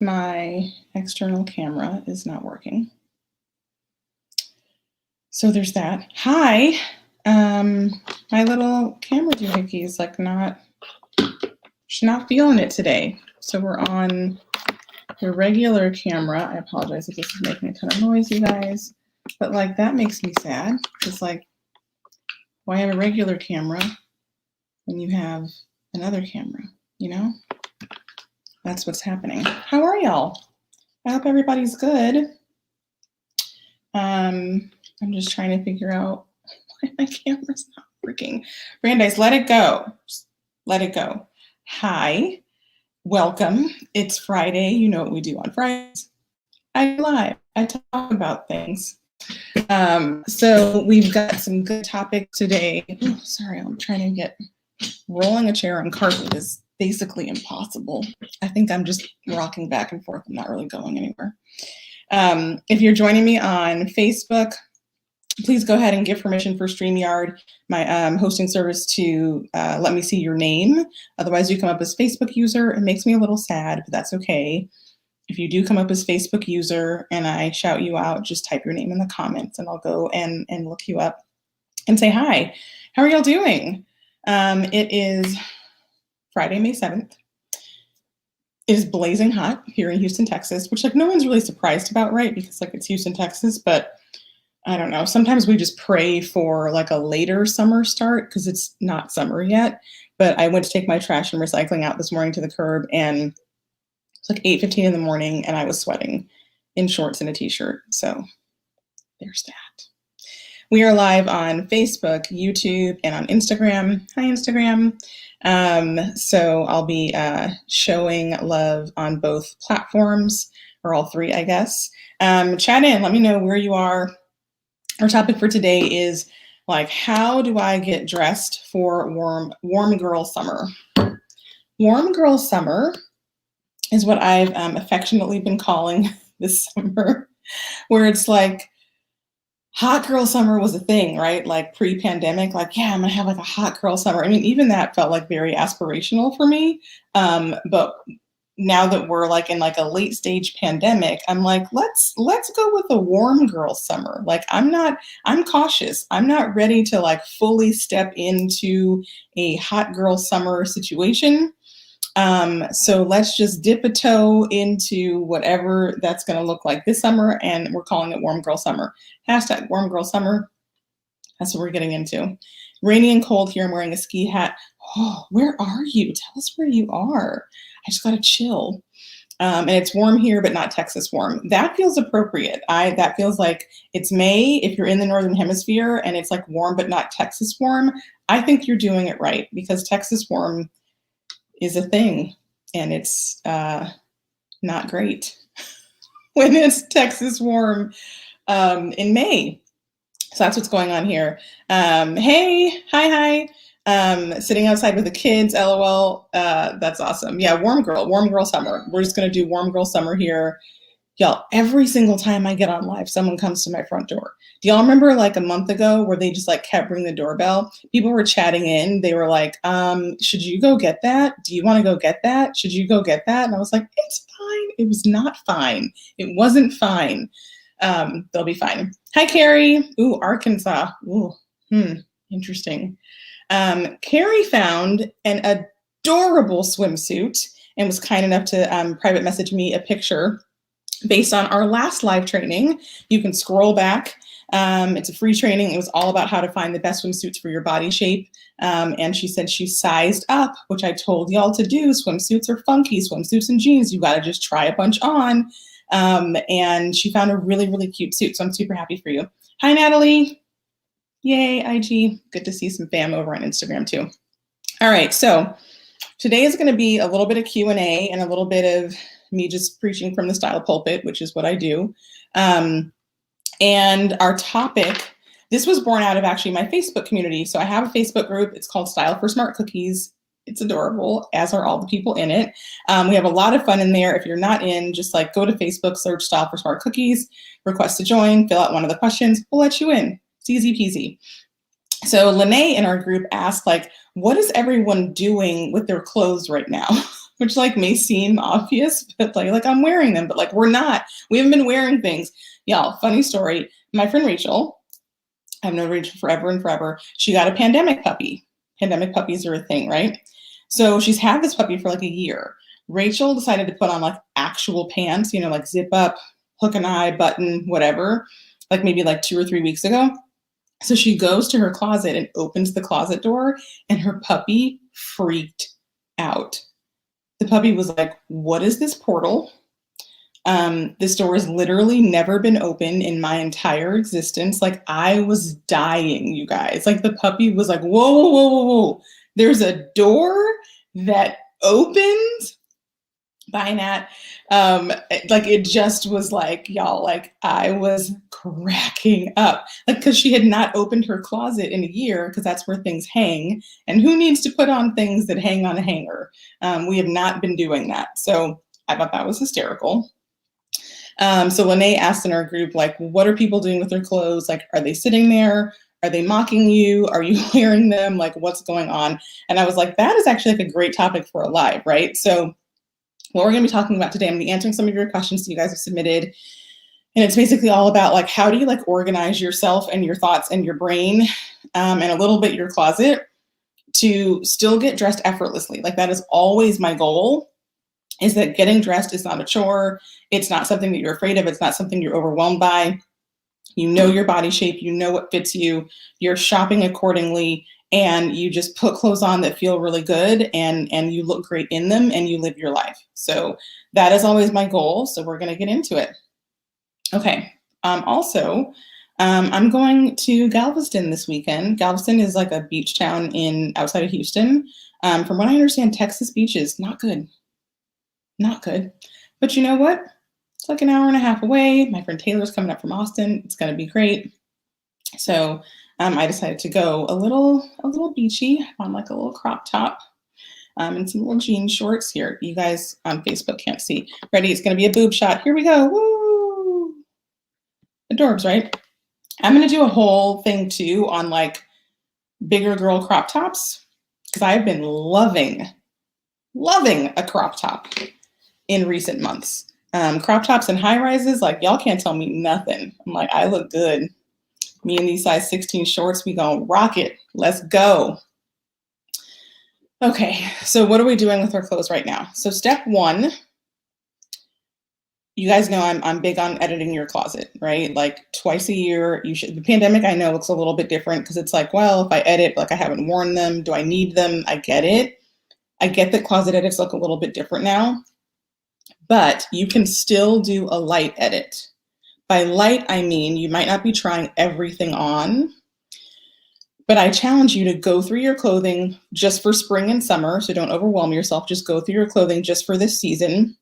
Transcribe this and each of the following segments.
my external camera is not working. So there's that. Hi, my little camera doohickey is like she's not feeling it today. So we're on the regular camera. I apologize if this is making a ton of noise, you guys, but like that makes me sad. It's like, why have a regular camera when you have another camera, you know? That's what's happening. How are y'all? I hope everybody's good. I'm just trying to figure out why my camera's not working. Brandeis, let it go. Just let it go. Hi, welcome. It's Friday. You know what we do on Fridays. I live. I talk about things. So we've got some good topics today. Oh, sorry, I'm trying to get rolling a chair on carpet is basically impossible. I think I'm just rocking back and forth. I'm not really going anywhere. If you're joining me on Facebook, please go ahead and give permission for StreamYard, my hosting service, to let me see your name. Otherwise, you come up as Facebook user. It makes me a little sad, but that's okay. If you do come up as Facebook user and I shout you out, just type your name in the comments and I'll go and look you up and say hi. How are y'all doing? It is Friday, May 7th. It is blazing hot here in Houston, Texas, which like no one's really surprised about, right? Because like it's Houston, Texas, but I don't know. Sometimes we just pray for like a later summer start because it's not summer yet. But I went to take my trash and recycling out this morning to the curb and it's like 8:15 in the morning and I was sweating in shorts and a t-shirt. So there's that. We are live on Facebook, YouTube, and on Instagram. Hi, Instagram. So I'll be showing love on both platforms, or all three, I guess. Chat in, let me know where you are. Our topic for today is like, how do I get dressed for warm girl summer? Warm girl summer is what I've affectionately been calling this summer, where it's like, hot girl summer was a thing, right? Like pre-pandemic, like, yeah, I'm gonna have like a hot girl summer. I mean, even that felt like very aspirational for me. But now that we're like in like a late stage pandemic, I'm like, let's go with a warm girl summer. Like I'm cautious. I'm not ready to like fully step into a hot girl summer situation. So let's just dip a toe into whatever that's going to look like this summer, and we're calling it Warm Girl Summer. Hashtag Warm Girl Summer. That's what we're getting into. Rainy and cold here. I'm wearing a ski hat. Oh, where are you? Tell us where you are. I just got to chill. And it's warm here, but not Texas warm. That feels appropriate. That feels like it's May. If you're in the Northern Hemisphere and it's like warm, but not Texas warm, I think you're doing it right, because Texas warm is a thing, and it's not great when it's Texas warm in May. So that's what's going on here. Hey, hi. Sitting outside with the kids, LOL. That's awesome. Yeah, warm girl summer. We're just gonna do warm girl summer here. Y'all, every single time I get on live, someone comes to my front door. Do y'all remember like a month ago where they just like kept ringing the doorbell? People were chatting in. They were like, should you go get that? Do you want to go get that? Should you go get that? And I was like, it's fine. It was not fine. It wasn't fine. They'll be fine. Hi, Carrie. Ooh, Arkansas. Ooh, interesting. Carrie found an adorable swimsuit and was kind enough to private message me a picture based on our last live training. You can scroll back. It's a free training. It was all about how to find the best swimsuits for your body shape. And she said she sized up, which I told y'all to do. Swimsuits are funky. Swimsuits and jeans, you got to just try a bunch on. And she found a really, really cute suit. So I'm super happy for you. Hi, Natalie. Yay, IG. Good to see some fam over on Instagram too. All right, so today is going to be a little bit of Q&A and a little bit of me just preaching from the style pulpit, which is what I do. And our topic, this was born out of actually my Facebook community. So I have a Facebook group. It's called Style for Smart Cookies. It's adorable, as are all the people in it. We have a lot of fun in there. If you're not in, just like go to Facebook, search Style for Smart Cookies, request to join, fill out one of the questions. We'll let you in. It's easy peasy. So Lene in our group asked, like, what is everyone doing with their clothes right now? which like may seem obvious, but like I'm wearing them, but like we're not. We haven't been wearing things. Y'all, funny story. My friend Rachel, I've known Rachel forever and forever. She got a pandemic puppy. Pandemic puppies are a thing, right? So she's had this puppy for like a year. Rachel decided to put on like actual pants, you know, like zip up, hook and eye, button, whatever, like maybe like 2 or 3 weeks ago. So she goes to her closet and opens the closet door, and her puppy freaked out. The puppy was like, "What is this portal? This door has literally never been open in my entire existence." Like I was dying, you guys. Like the puppy was like, "Whoa, whoa, whoa, whoa, whoa. There's a door that opens?" By Nat. Like it just was like, y'all, like I was cracking up. Like, because she had not opened her closet in a year, because that's where things hang. And who needs to put on things that hang on a hanger? We have not been doing that. So I thought that was hysterical. So Lene asked in our group, like, what are people doing with their clothes? Like, are they sitting there? Are they mocking you? Are you wearing them? Like, what's going on? And I was like, that is actually like a great topic for a live, right? So what we're going to be talking about today, I'm going to be answering some of your questions that you guys have submitted. And it's basically all about like, how do you like organize yourself and your thoughts and your brain and a little bit your closet to still get dressed effortlessly. Like that is always my goal, is that getting dressed is not a chore. It's not something that you're afraid of. It's not something you're overwhelmed by. You know your body shape, you know what fits you, you're shopping accordingly, and you just put clothes on that feel really good and you look great in them and you live your life. So that is always my goal. So we're going to get into it. Okay. Also, I'm going to Galveston this weekend. Galveston is like a beach town outside of Houston. From what I understand, Texas beaches, not good. Not good. But you know what? It's like an hour and a half away. My friend Taylor's coming up from Austin. It's going to be great. So I decided to go a little beachy on like a little crop top and some little jean shorts here. You guys on Facebook can't see. Ready? It's going to be a boob shot. Here we go. Woo! Adorbs, right? I'm going to do a whole thing too on like bigger girl crop tops, because I've been loving a crop top in recent months. Crop tops and high rises, like y'all can't tell me nothing. I'm like, I look good. Me and these size 16 shorts, we gonna rock it. Let's go. Okay, so what are we doing with our clothes right now? So step one, you guys know I'm big on editing your closet, right? Like twice a year, you should. The pandemic, I know, looks a little bit different because it's like, well, if I edit, like I haven't worn them, do I need them? I get it. I get that closet edits look a little bit different now, but you can still do a light edit. By light, I mean you might not be trying everything on, but I challenge you to go through your clothing just for spring and summer, so don't overwhelm yourself. Just go through your clothing just for this season.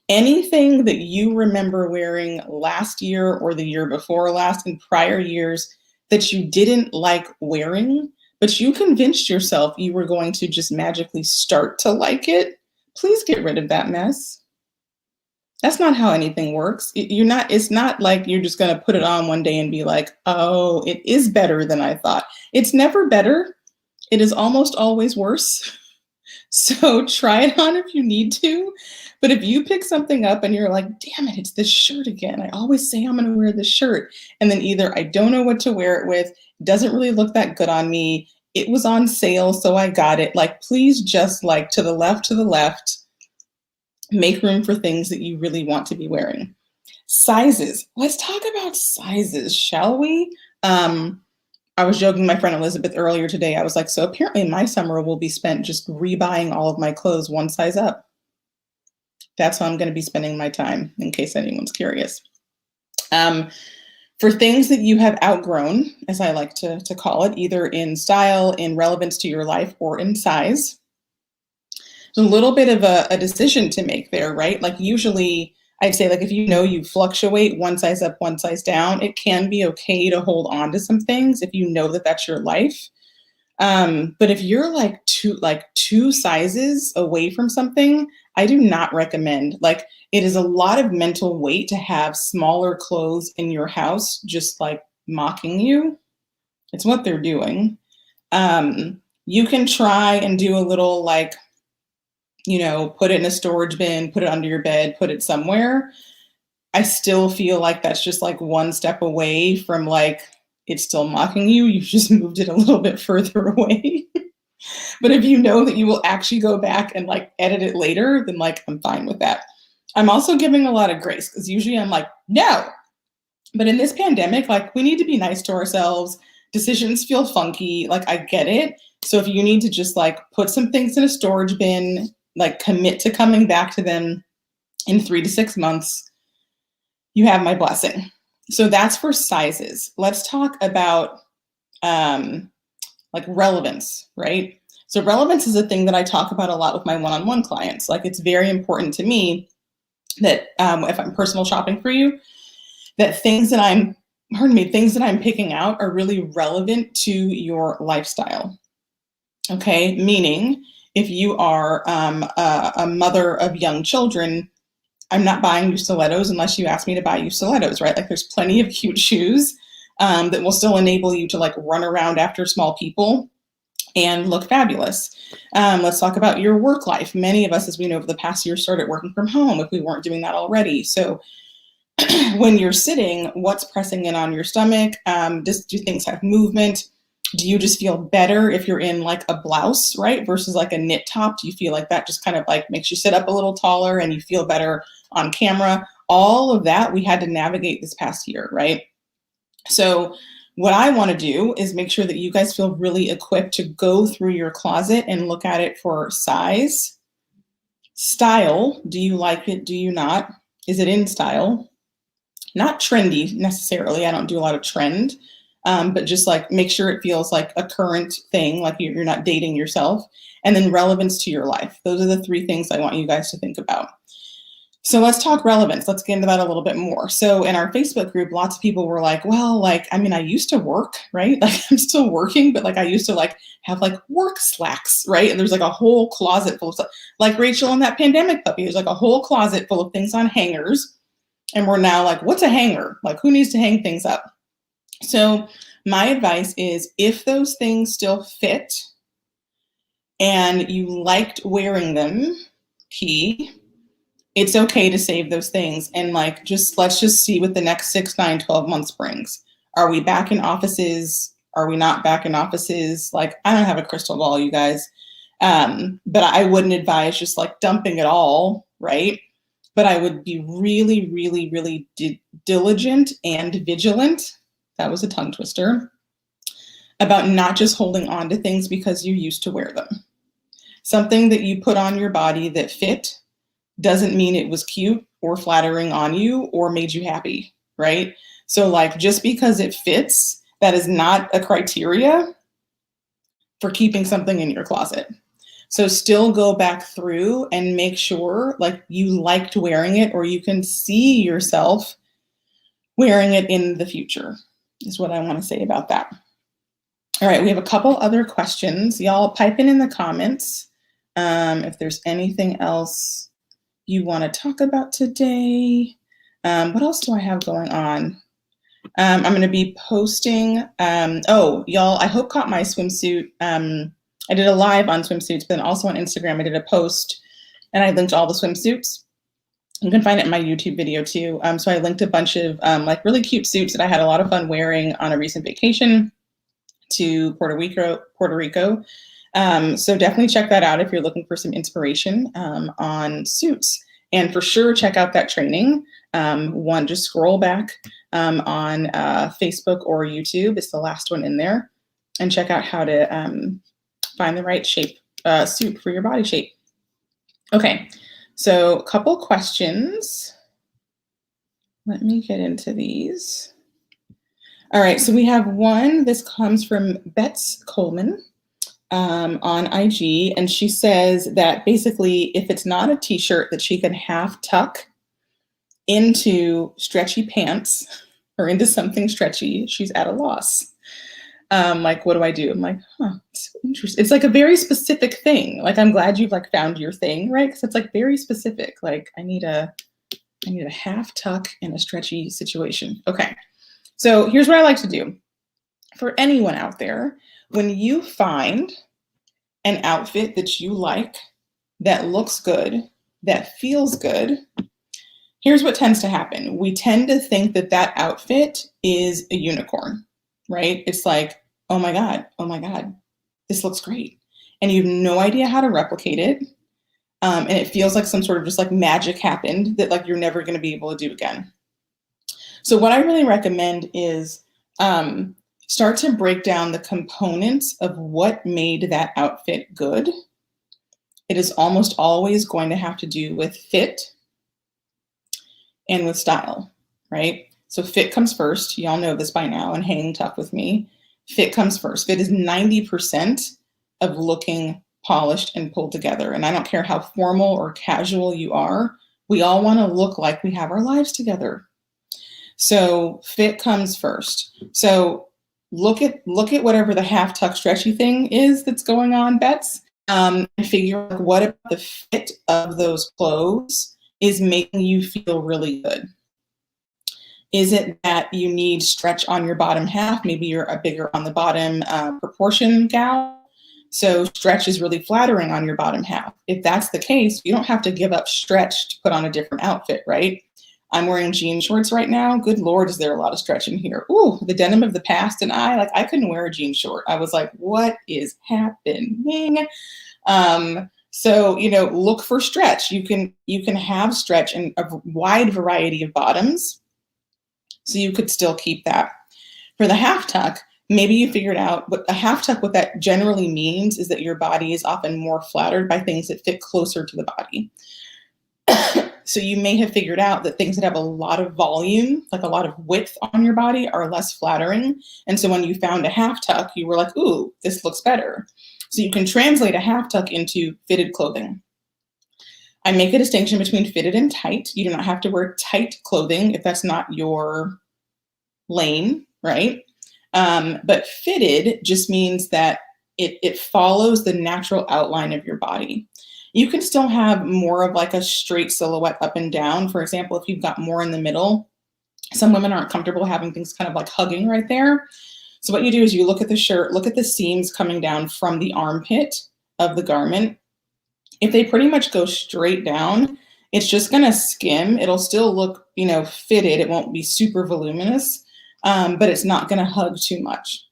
Anything that you remember wearing last year or the year before last and prior years that you didn't like wearing, but you convinced yourself you were going to just magically start to like it, please get rid of that mess. That's not how anything works. It's not like you're just going to put it on one day and be like, oh, it is better than I thought. It's never better. It is almost always worse. So try it on if you need to. But if you pick something up and you're like, damn it, it's this shirt again. I always say I'm going to wear this shirt. And then either I don't know what to wear it with, it doesn't really look that good on me, it was on sale, so I got it. Like, please just like to the left, make room for things that you really want to be wearing. Sizes. Let's talk about sizes, shall we? I was joking with my friend Elizabeth earlier today. I was like, so apparently my summer will be spent just rebuying all of my clothes one size up. That's how I'm going to be spending my time, in case anyone's curious. For things that you have outgrown, as I like to call it, either in style, in relevance to your life, or in size, there's a little bit of a decision to make there, right? Like usually I'd say, like, if you know you fluctuate one size up, one size down, it can be okay to hold on to some things if you know that that's your life. But if you're like two sizes away from something, I do not recommend. Like, it is a lot of mental weight to have smaller clothes in your house, just like mocking you. It's what they're doing. You can try and do a little like, put it in a storage bin, put it under your bed, put it somewhere, I still feel like that's just like one step away from like, it's still mocking you. You've just moved it a little bit further away. But if you know that you will actually go back and like edit it later, then like, I'm fine with that. I'm also giving a lot of grace because usually I'm like, no. But in this pandemic, like we need to be nice to ourselves. Decisions feel funky. Like I get it. So if you need to just like put some things in a storage bin, like commit to coming back to them in 3 to 6 months, you have my blessing. So that's for sizes. Let's talk about like relevance, right? So relevance is a thing that I talk about a lot with my one-on-one clients. Like it's very important to me that if I'm personal shopping for you, that things that I'm picking out are really relevant to your lifestyle. Okay, meaning if you are a mother of young children, I'm not buying you stilettos unless you ask me to buy you stilettos, right? Like there's plenty of cute shoes that will still enable you to like run around after small people and look fabulous. Let's talk about your work life. Many of us, as we know, over the past year started working from home if we weren't doing that already. So when you're sitting, what's pressing in on your stomach? Do things have movement? Do you just feel better if you're in like a blouse, right? Versus like a knit top? Do you feel like that just kind of like makes you sit up a little taller and you feel better on camera? All of that we had to navigate this past year, right? So what I want to do is make sure that you guys feel really equipped to go through your closet and look at it for size, style. Do you like it? Do you not? Is it in style? Not trendy necessarily. I don't do a lot of trend, but just like make sure it feels like a current thing, like you're not dating yourself. And then relevance to your life. Those are the 3 things I want you guys to think about. So let's talk relevance. Let's get into that a little bit more. So in our Facebook group, lots of people were like, well, like, I mean, I used to work, right? Like I'm still working, but like I used to like have like work slacks, right? And there's like a whole closet full of stuff. Like Rachel and that pandemic puppy, there's like a whole closet full of things on hangers. And we're now like, what's a hanger? Like who needs to hang things up? So my advice is if those things still fit and you liked wearing them, it's okay to save those things. And like, let's just see what the next 6, 9, 12 months brings. Are we back in offices? Are we not back in offices? Like, I don't have a crystal ball, you guys. But I wouldn't advise just like dumping it all, right? But I would be really, really, really diligent and vigilant. That was a tongue twister. About not just holding on to things because you used to wear them. Something that you put on your body that fit doesn't mean it was cute or flattering on you or made you happy, right? So like just because it fits, that is not a criteria for keeping something in your closet. So still go back through and make sure like you liked wearing it or you can see yourself wearing it in the future is what I want to say about that. All right, we have a couple other questions. Y'all pipe in the comments if there's anything else you want to talk about today. What else do I have going on? I'm going to be posting. Y'all, I hope caught my swimsuit. I did a live on swimsuits, but then also on Instagram, I did a post and I linked all the swimsuits. You can find it in my YouTube video too. So I linked a bunch of like really cute suits that I had a lot of fun wearing on a recent vacation to Puerto Rico. So definitely check that out if you're looking for some inspiration on suits. And for sure, check out that training. Just scroll back on Facebook or YouTube. It's the last one in there. And check out how to find the right shape suit for your body shape. Okay, so a couple questions. Let me get into these. All right, so we have one. This comes from Bets Coleman on IG, and she says that basically if it's not a t-shirt that she can half tuck into stretchy pants or into something stretchy, she's at a loss. Like, what do I do? I'm like, it's interesting. It's like a very specific thing. Like, I'm glad you've like found your thing, right? Because it's like very specific. Like, I need a half tuck in a stretchy situation. Okay. So here's what I like to do. For anyone out there, when you find an outfit that you like that looks good, that feels good, here's what tends to happen. We tend to think that that outfit is a unicorn, right? It's like, oh my God, this looks great. And you have no idea how to replicate it. And it feels like some sort of just like magic happened that like you're never going to be able to do again. So what I really recommend is start to break down the components of what made that outfit good. It is almost always going to have to do with fit and with style, right? So fit comes first. Y'all know this by now and hang tough with me. Fit comes first. Fit is 90% of looking polished and pulled together. And I don't care how formal or casual you are, we all want to look like we have our lives together. So fit comes first. So look at whatever the half tuck stretchy thing is that's going on, Bets, and figure out what about the fit of those clothes is making you feel really good. Is it that you need stretch on your bottom half? Maybe you're a bigger on the bottom proportion gal. So stretch is really flattering on your bottom half. If that's the case, you don't have to give up stretch to put on a different outfit, right? I'm wearing jean shorts right now. Good Lord, is there a lot of stretch in here? Ooh, the denim of the past and I couldn't wear a jean short. I was like, what is happening? So, look for stretch. You can have stretch in a wide variety of bottoms. So you could still keep that. For the half tuck, maybe you figured out what a half tuck, what that generally means is that your body is often more flattered by things that fit closer to the body. So you may have figured out that things that have a lot of volume, like a lot of width on your body, are less flattering. And so when you found a half tuck, you were like, ooh, this looks better. So you can translate a half tuck into fitted clothing. I make a distinction between fitted and tight. You do not have to wear tight clothing if that's not your lane, right? But fitted just means that it follows the natural outline of your body. You can still have more of like a straight silhouette up and down. For example, if you've got more in the middle, some women aren't comfortable having things kind of like hugging right there. So what you do is you look at the shirt, look at the seams coming down from the armpit of the garment. If they pretty much go straight down, it's just going to skim. It'll still look, fitted. It won't be super voluminous, but it's not going to hug too much.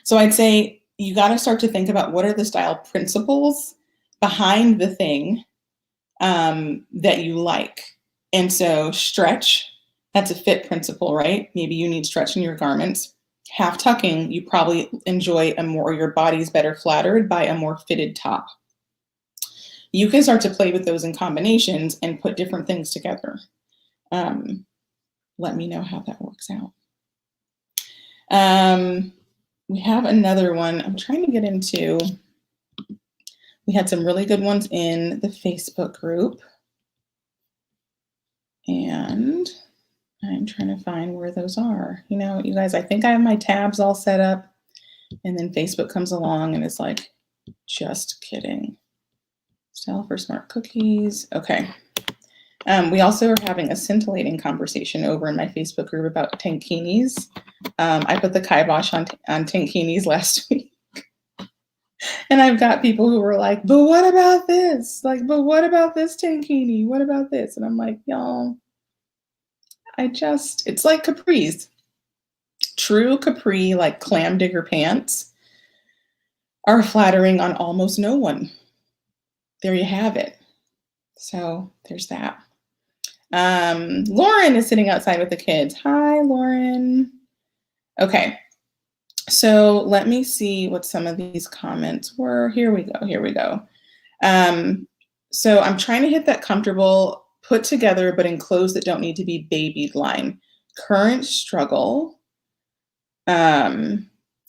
So I'd say you got to start to think about what are the style principles behind the thing that you like. And so stretch, that's a fit principle, right? Maybe you need stretch in your garments. Half tucking, you probably enjoy your body's better flattered by a more fitted top. You can start to play with those in combinations and put different things together. Let me know how that works out. We have another one I'm trying to get into. We had some really good ones in the Facebook group. And I'm trying to find where those are. You guys, I think I have my tabs all set up. And then Facebook comes along and it's like, just kidding. Style for smart cookies. Okay. We also are having a scintillating conversation over in my Facebook group about tankinis. I put the kibosh on tankinis last week. And I've got people who were like, but what about this? But what about this tankini? What about this? And I'm like, y'all, it's like capris. True capri, like clam digger pants, are flattering on almost no one. There you have it. So there's that. Lauren is sitting outside with the kids. Hi, Lauren. Okay. So let me see what some of these comments were. Here we go. So I'm trying to hit that comfortable, put together, but in clothes that don't need to be babied line. Current struggle.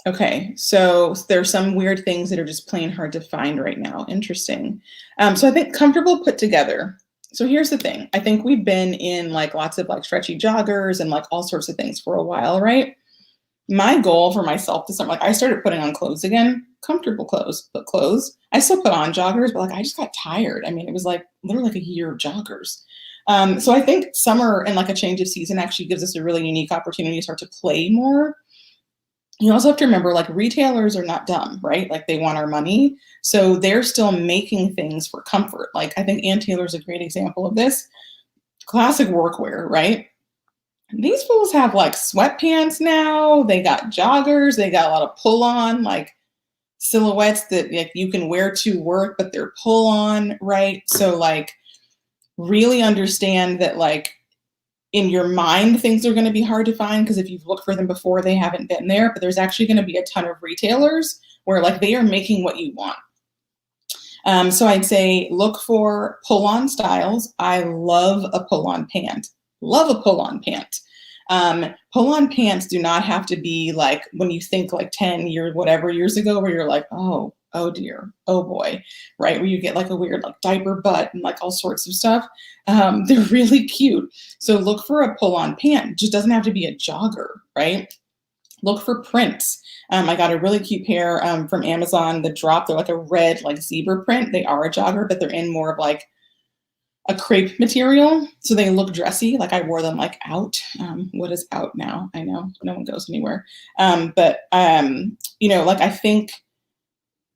Okay, so there's some weird things that are just plain hard to find right now. Interesting. So I think comfortable, put together. So here's the thing. I think we've been in like lots of like stretchy joggers and like all sorts of things for a while, right? My goal for myself this summer, I started putting on clothes again, comfortable clothes, but clothes. I still put on joggers, but I just got tired. I mean, it was literally a year of joggers. So I think summer and a change of season actually gives us a really unique opportunity to start to play more. You also have to remember, like, retailers are not dumb, right? Like, they want our money. So they're still making things for comfort. Like, I think Ann Taylor's a great example of this. Classic workwear, right? These fools have like sweatpants now. They got joggers. They got a lot of pull on, like silhouettes that like you can wear to work, but they're pull on, right? So like really understand that like in your mind, things are going to be hard to find because if you've looked for them before, they haven't been there. But there's actually going to be a ton of retailers where like they are making what you want. So I'd say look for pull-on styles. I love a pull-on pant. Love a pull-on pant. Pull-on pants do not have to be like when you think like 10 years, whatever years ago, where you're like, oh dear, oh boy, right? Where you get like a weird like diaper butt and like all sorts of stuff. They're really cute. So look for a pull-on pant. It just doesn't have to be a jogger, right? Look for prints. I got a really cute pair from Amazon. The drop, they're like a red like zebra print. They are a jogger, but they're in more of like a crepe material. So they look dressy. Like I wore them like out. What is out now? I know no one goes anywhere. But you know, like I think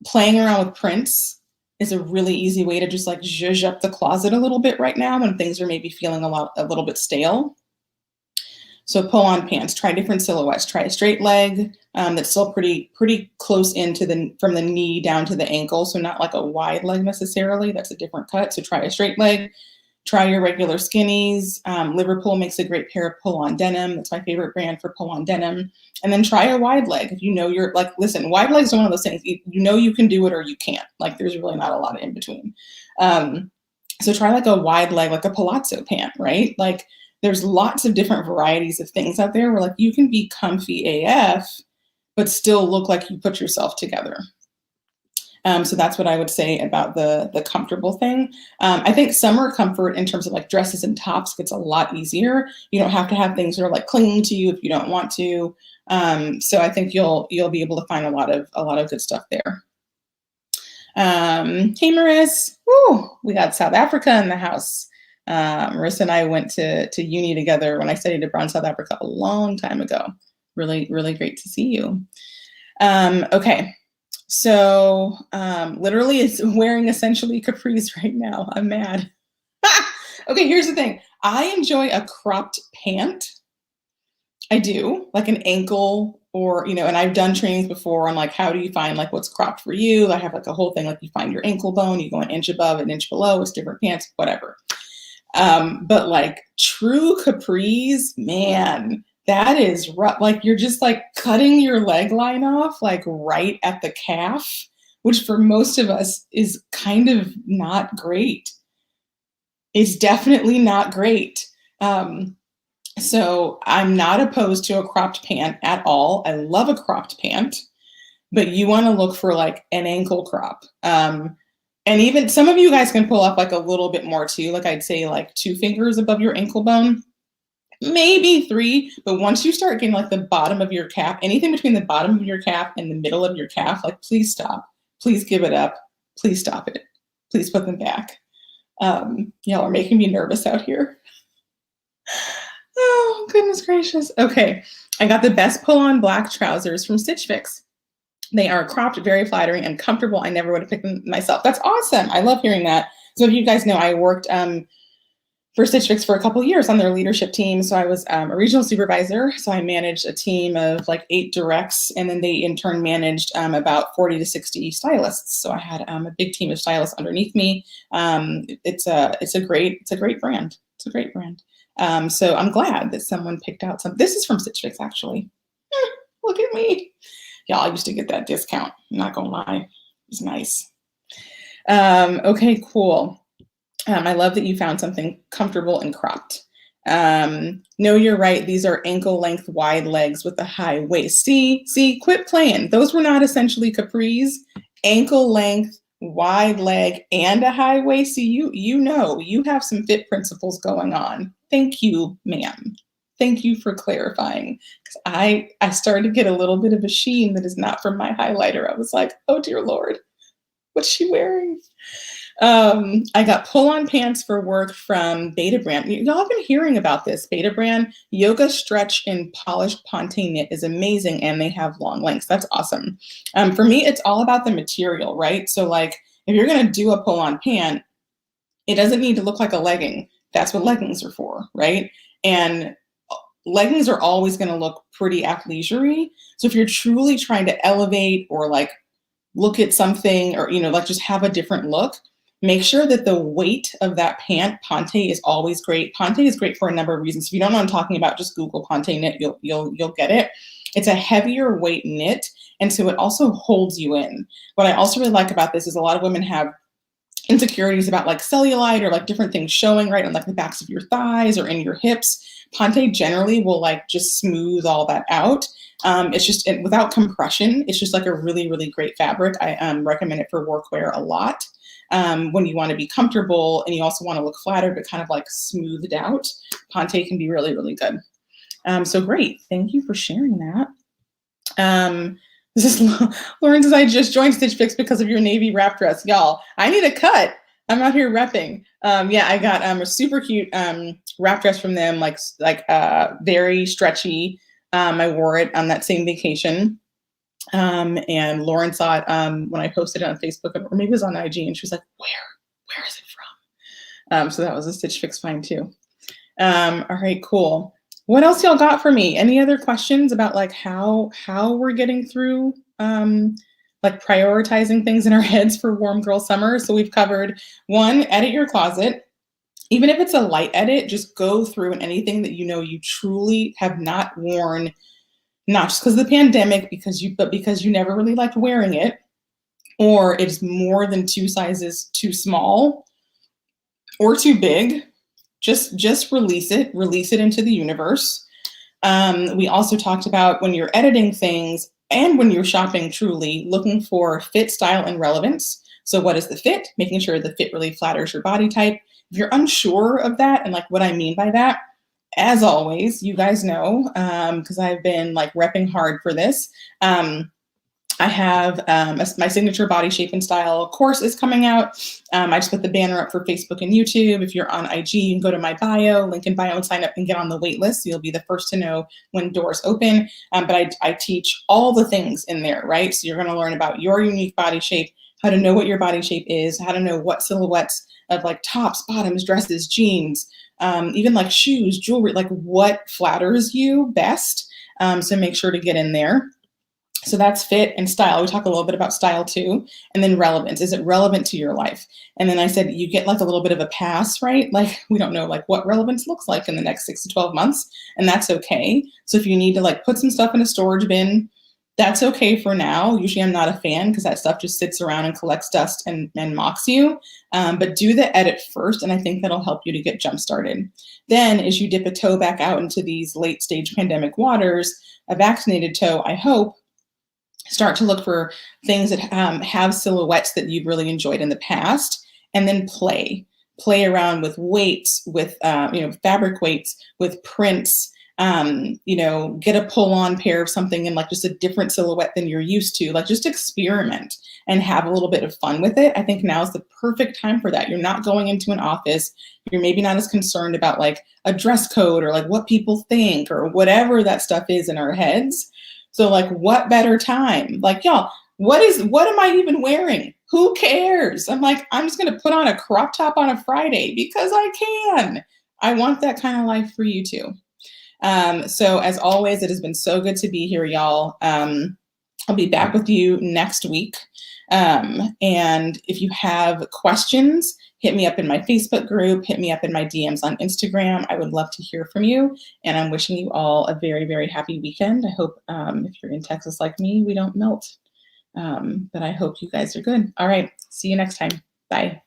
playing around with prints is a really easy way to just like zhuzh up the closet a little bit right now when things are maybe feeling a little bit stale. So pull on pants, try different silhouettes, try a straight leg that's still pretty close into from the knee down to the ankle. So not like a wide leg necessarily, that's a different cut. So try a straight leg, try your regular skinnies. Liverpool makes a great pair of pull on denim. That's my favorite brand for pull on denim. And then try a wide leg. If you know you're like, listen, wide legs are one of those things, you know you can do it or you can't. Like there's really not a lot of in between. So try like a wide leg, like a palazzo pant, right? Like there's lots of different varieties of things out there where like you can be comfy AF, but still look like you put yourself together. So that's what I would say about the comfortable thing. I think summer comfort in terms of like dresses and tops gets a lot easier. You don't have to have things that are like clinging to you if you don't want to. So I think you'll be able to find a lot of good stuff there. Hey Maris, woo, we got South Africa in the house. Marissa and I went to uni together when I studied abroad in South Africa a long time ago. Really, really great to see you. Okay, so literally it's wearing essentially capris right now. I'm mad. Okay, here's the thing. I enjoy a cropped pant. I do, like an ankle or, you know, and I've done trainings before on like, how do you find like what's cropped for you? I have like a whole thing, like you find your ankle bone, you go an inch above, an inch below, it's different pants, whatever. But like true capris, man, that is rough. Like you're just like cutting your leg line off like right at the calf, which for most of us is kind of not great. It's definitely not great. So I'm not opposed to a cropped pant at all. I love a cropped pant, but you want to look for like an ankle crop. And even some of you guys can pull up like a little bit more too. Like I'd say like 2 fingers above your ankle bone, maybe 3. But once you start getting like the bottom of your calf, anything between the bottom of your calf and the middle of your calf, like please stop, please give it up. Please stop it. Please put them back. Y'all are making me nervous out here. Oh, goodness gracious. Okay. I got the best pull-on black trousers from Stitch Fix. They are cropped, very flattering, and comfortable. I never would have picked them myself. That's awesome. I love hearing that. So if you guys know, I worked for Stitch Fix for a couple of years on their leadership team. So I was a regional supervisor. So I managed a team of like 8 directs, and then they in turn managed about 40 to 60 stylists. So I had a big team of stylists underneath me. It's a great brand. It's a great brand. So I'm glad that someone picked out some. This is from Stitch Fix, actually. Look at me. Y'all, I used to get that discount. I'm not gonna lie. It was nice. Okay, cool. I love that you found something comfortable and cropped. No, you're right. These are ankle length wide legs with a high waist. See, quit playing. Those were not essentially capris. Ankle length, wide leg, and a high waist. See, you know, you have some fit principles going on. Thank you, ma'am. Thank you for clarifying. Because I started to get a little bit of a sheen that is not from my highlighter. I was like, oh dear Lord, what's she wearing? I got pull-on pants for work from Beta Brand. Y'all have been hearing about this. Beta Brand Yoga Stretch in Polished Ponte Knit is amazing, and they have long lengths. That's awesome. For me, it's all about the material, right? So like, if you're gonna do a pull-on pant, it doesn't need to look like a legging. That's what leggings are for, right? And leggings are always gonna look pretty athleisure-y. So if you're truly trying to elevate or like look at something or, like just have a different look, make sure that the weight of that ponte is always great. Ponte is great for a number of reasons. If you don't know what I'm talking about, just Google ponte knit, you'll get it. It's a heavier weight knit, and so it also holds you in. What I also really like about this is a lot of women have insecurities about like cellulite or like different things showing right on like the backs of your thighs or in your hips. Ponte generally will like just smooth all that out. It's just without compression. It's just like a really, really great fabric. I recommend it for workwear a lot. When you want to be comfortable and you also want to look flattered but kind of like smoothed out, ponte can be really, really good. So great. Thank you for sharing that. This is Lauren says, I just joined Stitch Fix because of your navy wrap dress. Y'all, I need a cut. I'm out here repping. Yeah, I got a super cute wrap dress from them, like very stretchy. I wore it on that same vacation. And Lauren saw it when I posted it on Facebook, or maybe it was on IG, and she was like, where is it from? So that was a Stitch Fix find too. All right, cool. What else y'all got for me? Any other questions about like how we're getting through like prioritizing things in our heads for warm girl summer? So we've covered one, edit your closet. Even if it's a light edit, just go through and anything that you truly have not worn, not just because of the pandemic, but because you never really liked wearing it, or it's more than 2 sizes too small or too big. Just release it into the universe. We also talked about when you're editing things and when you're shopping, truly looking for fit, style, and relevance. So what is the fit? Making sure the fit really flatters your body type. If you're unsure of that, and like what I mean by that, as always, you guys know, because I've been like repping hard for this. I have my signature body shape and style course is coming out. I just put the banner up for Facebook and YouTube. If you're on IG, you can go to my bio, link in bio, and sign up and get on the wait list. So you'll be the first to know when doors open. But I teach all the things in there, right? So you're going to learn about your unique body shape, how to know what your body shape is, how to know what silhouettes of like tops, bottoms, dresses, jeans, even like shoes, jewelry, like what flatters you best. So make sure to get in there. So that's fit and style. We talk a little bit about style too. And then relevance. Is it relevant to your life? And then I said, you get like a little bit of a pass, right? Like we don't know like what relevance looks like in the next 6 to 12 months. And that's okay. So if you need to like put some stuff in a storage bin, that's okay for now. Usually I'm not a fan because that stuff just sits around and collects dust and mocks you. But do the edit first. And I think that'll help you to get jump started. Then as you dip a toe back out into these late stage pandemic waters, a vaccinated toe, I hope, start to look for things that have silhouettes that you've really enjoyed in the past, and then play around with weights, with fabric weights, with prints. Get a pull-on pair of something in like just a different silhouette than you're used to. Like just experiment and have a little bit of fun with it. I think now is the perfect time for that. You're not going into an office. You're maybe not as concerned about like a dress code or like what people think or whatever that stuff is in our heads. So like what better time? Like, y'all, what am I even wearing? Who cares? I'm like, I'm just going to put on a crop top on a Friday because I can. I want that kind of life for you too. So as always, it has been so good to be here, y'all. I'll be back with you next week. And if you have questions, hit me up in my Facebook group, hit me up in my DMs on Instagram. I would love to hear from you. And I'm wishing you all a very, very happy weekend. I hope if you're in Texas like me, we don't melt. But I hope you guys are good. All right. See you next time. Bye.